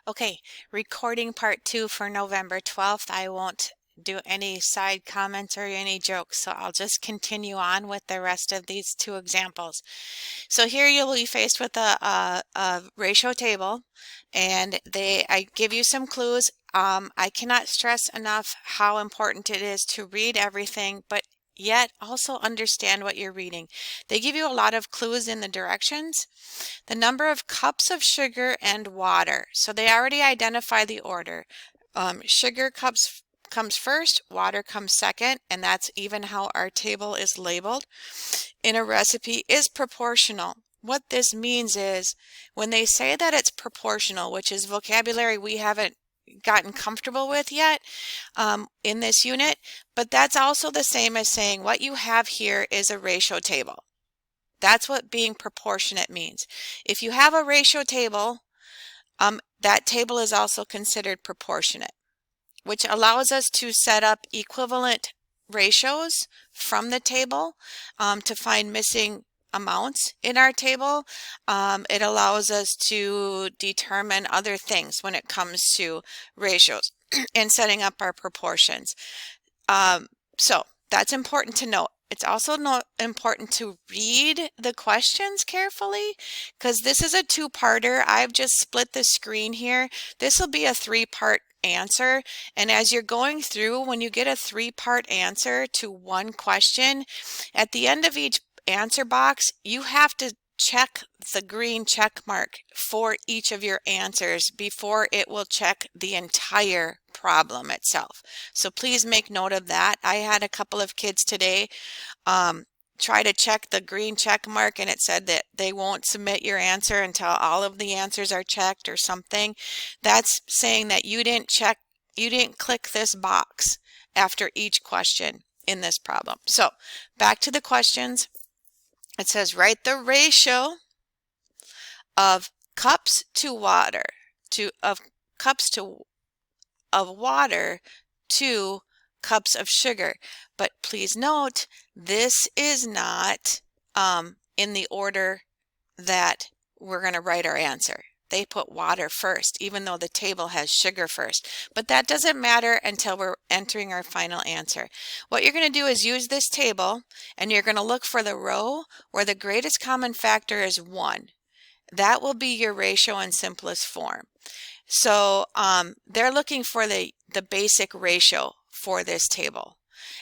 Okay, recording part 2 for November 12th. I won't do any side comments or any jokes, so I'll just continue on with the rest of these two examples. So here you'll be faced with a ratio table, and I give you some clues. I cannot stress enough how important it is to read everything, but yet also understand what you're reading. They give you a lot of clues in the directions. The number of cups of sugar and water. So they already identify the order. Sugar comes first, water comes second, and that's even how our table is labeled in a recipe is proportional. What this means is when they say that it's proportional, which is vocabulary we haven't gotten comfortable with yet in this unit, but that's also the same as saying what you have here is a ratio table. That's what being proportionate means. If you have a ratio table, that table is also considered proportionate, which allows us to set up equivalent ratios from the table to find missing amounts in our table. It allows us to determine other things when it comes to ratios and setting up our proportions. So that's important to note. It's also important to read the questions carefully because this is a two-parter. I've just split the screen here. This will be a three-part answer. And as you're going through, when you get a three-part answer to one question, at the end of each answer box, you have to check the green check mark for each of your answers before it will check the entire problem itself. So please make note of that. I had a couple of kids today try to check the green check mark and it said that they won't submit your answer until all of the answers are checked or something. That's saying that you didn't click this box after each question in this problem. So back to the questions. It says write the ratio of cups to water of water to cups of sugar. But please note, this is not in the order that we're going to write our answer. They put water first, even though the table has sugar first. But that doesn't matter until we're entering our final answer. What you're going to do is use this table, and you're going to look for the row where the greatest common factor is 1. That will be your ratio in simplest form. So they're looking for the basic ratio for this table.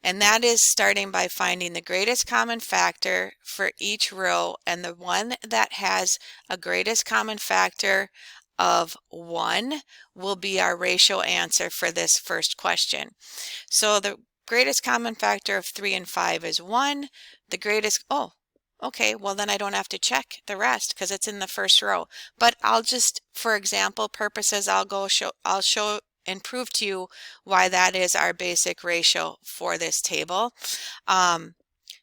And that is starting by finding the greatest common factor for each row, and the one that has a greatest common factor of 1 will be our ratio answer for this first question. So the greatest common factor of 3 and 5 is 1. The greatest, okay, well then I don't have to check the rest because it's in the first row. But I'll just, for example purposes, I'll show and prove to you why that is our basic ratio for this table.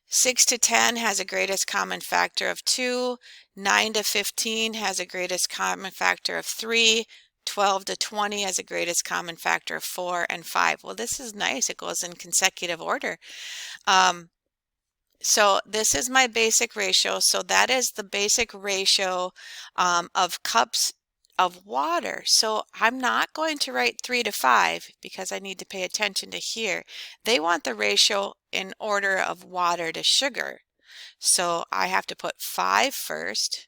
6 to 10 has a greatest common factor of 2. 9 to 15 has a greatest common factor of 3. 12 to 20 has a greatest common factor of 4 and 5. Well, this is nice. It goes in consecutive order. So this is my basic ratio. So that is the basic ratio of cups of water. So I'm not going to write 3 to 5 because I need to pay attention to here. They want the ratio in order of water to sugar. So I have to put 5 first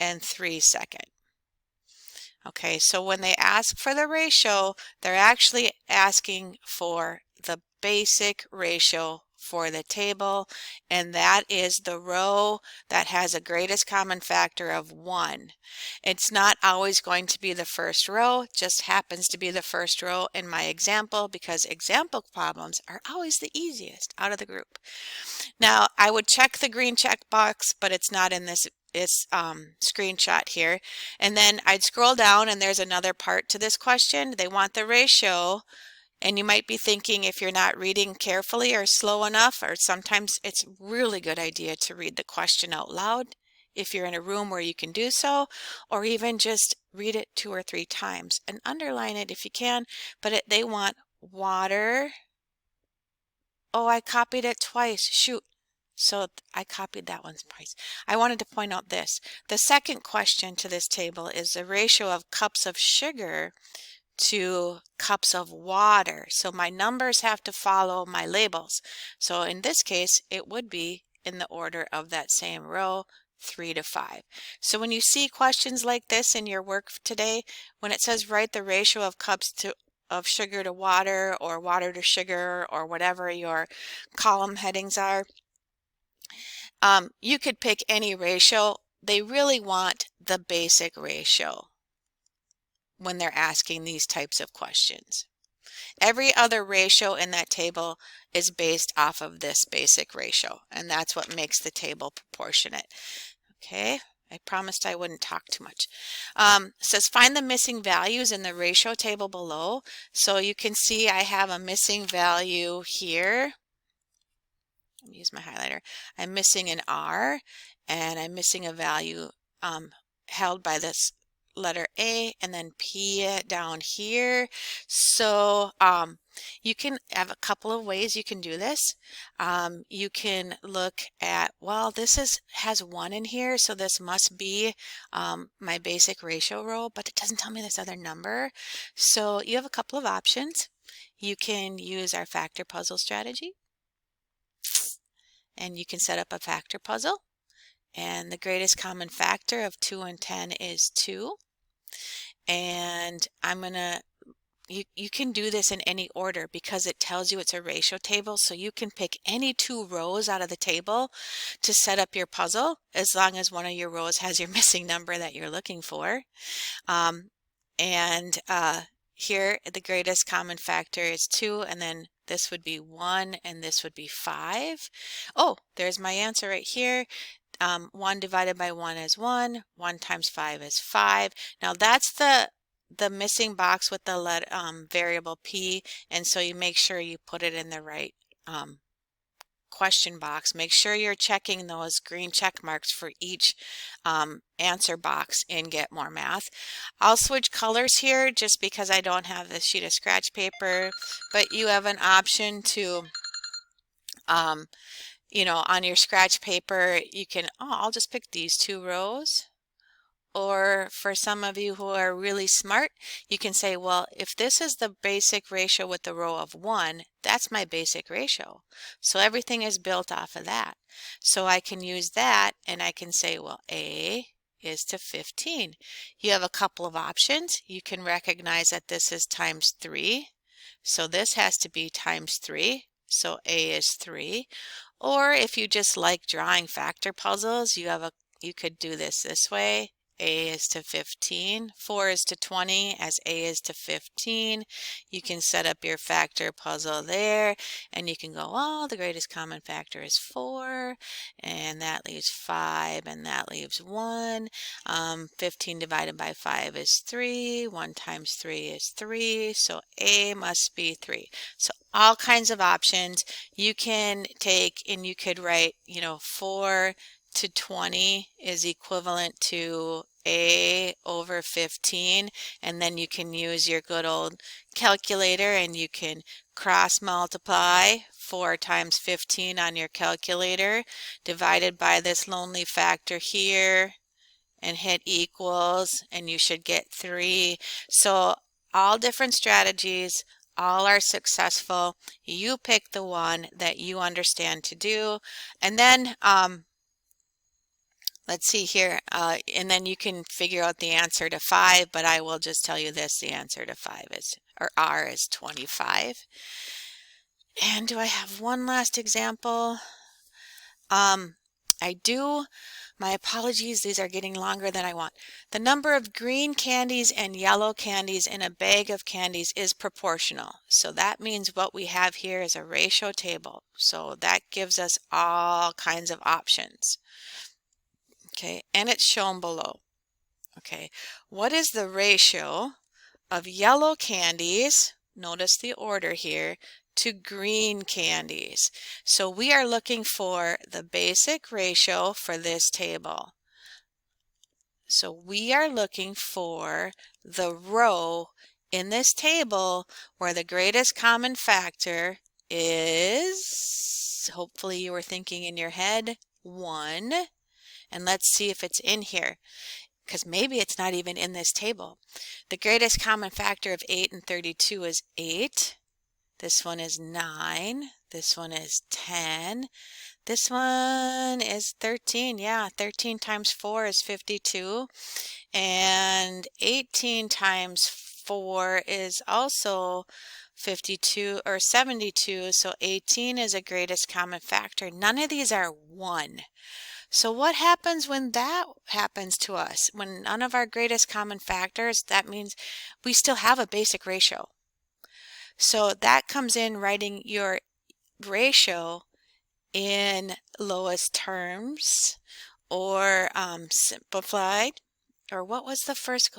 and 3 second. Okay, so when they ask for the ratio, they're actually asking for the basic ratio for the table, and that is the row that has a greatest common factor of 1. It's not always going to be the first row, just happens to be the first row in my example because example problems are always the easiest out of the group. Now I would check the green check box, but it's not in this screenshot here. And then I'd scroll down and there's another part to this question. They want the ratio, and you might be thinking if you're not reading carefully or slow enough, or sometimes it's a really good idea to read the question out loud if you're in a room where you can do so, or even just read it 2 or 3 times and underline it if you can. But they want water. Oh, I copied it twice. Shoot. So I copied that one's price. I wanted to point out this. The second question to this table is the ratio of cups of sugar to cups of water. So my numbers have to follow my labels. So in this case, it would be in the order of that same row, 3 to 5. So when you see questions like this in your work today, when it says write the ratio of cups of sugar to water or water to sugar or whatever your column headings are, you could pick any ratio. They really want the basic ratio when they're asking these types of questions. Every other ratio in that table is based off of this basic ratio, and that's what makes the table proportionate. Okay, I promised I wouldn't talk too much. It says find the missing values in the ratio table below. So you can see I have a missing value here. Let me use my highlighter. I'm missing an R, and I'm missing a value held by this letter A and then P down here. So you can have a couple of ways you can do this. You can look at, well, this has 1 in here, so this must be my basic ratio row, but it doesn't tell me this other number. So you have a couple of options. You can use our factor puzzle strategy, and you can set up a factor puzzle. And the greatest common factor of 2 and 10 is 2. And you can do this in any order because it tells you it's a ratio table. So you can pick any 2 rows out of the table to set up your puzzle as long as one of your rows has your missing number that you're looking for. Here the greatest common factor is 2, and then this would be 1 and this would be 5. Oh, there's my answer right here. 1 divided by 1 is 1. 1 times 5 is 5. Now that's the missing box with the variable P, and so you make sure you put it in the right question box. Make sure you're checking those green check marks for each answer box in Get More Math. I'll switch colors here just because I don't have this sheet of scratch paper, but you have an option to you know, on your scratch paper, you can, I'll just pick these 2 rows. Or for some of you who are really smart, you can say, well, if this is the basic ratio with the row of 1, that's my basic ratio. So everything is built off of that. So I can use that and I can say, well, A is to 15. You have a couple of options. You can recognize that this is times 3. So this has to be times 3. So A is 3. Or if you just like drawing factor puzzles, you could do this way. A is to 15, 4 is to 20, as A is to 15. You can set up your factor puzzle there, and you can go, oh, the greatest common factor is 4, and that leaves 5, and that leaves 1. 15 divided by 5 is 3, 1 times 3 is 3, so A must be 3. So all kinds of options you can take, and you could write, you know, 4 to 20 is equivalent to A over 15, and then you can use your good old calculator and you can cross multiply 4 times 15 on your calculator divided by this lonely factor here and hit equals, and you should get 3. So all different strategies, all are successful. You pick the one that you understand to do, and then let's see here, and then you can figure out the answer to 5, but I will just tell you this, the answer to 5 is, or R is 25. And do I have one last example? I do. My apologies, these are getting longer than I want. The number of green candies and yellow candies in a bag of candies is proportional. So that means what we have here is a ratio table. So that gives us all kinds of options. Okay, and it's shown below. Okay, what is the ratio of yellow candies, notice the order here, to green candies? So we are looking for the basic ratio for this table. So we are looking for the row in this table where the greatest common factor is, hopefully you were thinking in your head, 1. And let's see if it's in here, because maybe it's not even in this table. The greatest common factor of 8 and 32 is 8. This one is 9. This one is 10. This one is 13. Yeah, 13 times 4 is 52. And 18 times 4 is also 52 or 72. So 18 is a greatest common factor. None of these are 1. So what happens when that happens to us? When none of our greatest common factors, that means we still have a basic ratio. So that comes in writing your ratio in lowest terms or simplified, or what was the first,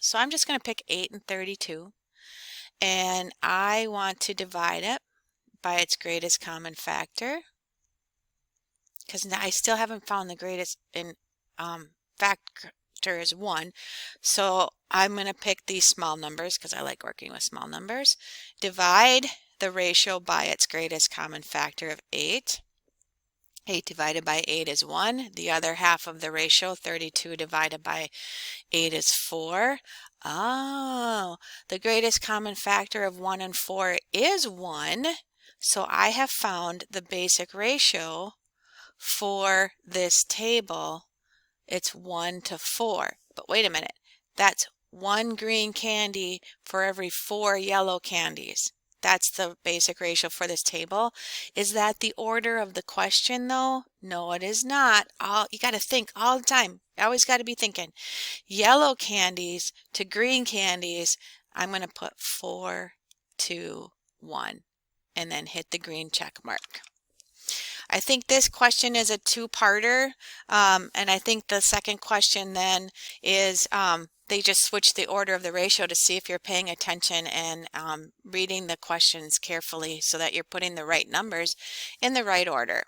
so I'm just going to pick 8 and 32, and I want to divide it by its greatest common factor, because I still haven't found the greatest in factor is 1. So I'm going to pick these small numbers because I like working with small numbers. Divide the ratio by its greatest common factor of 8. 8 divided by 8 is 1. The other half of the ratio, 32 divided by 8, is 4. Oh, the greatest common factor of 1 and 4 is 1. So I have found the basic ratio for this table. It's 1 to 4. But wait a minute. That's 1 green candy for every 4 yellow candies. That's the basic ratio for this table. Is that the order of the question though? No, it is not. You got to think all the time. You always got to be thinking. Yellow candies to green candies, I'm going to put 4, 2, 1, and then hit the green check mark. I think this question is a two-parter, and I think the second question then is they just switch the order of the ratio to see if you're paying attention and reading the questions carefully so that you're putting the right numbers in the right order.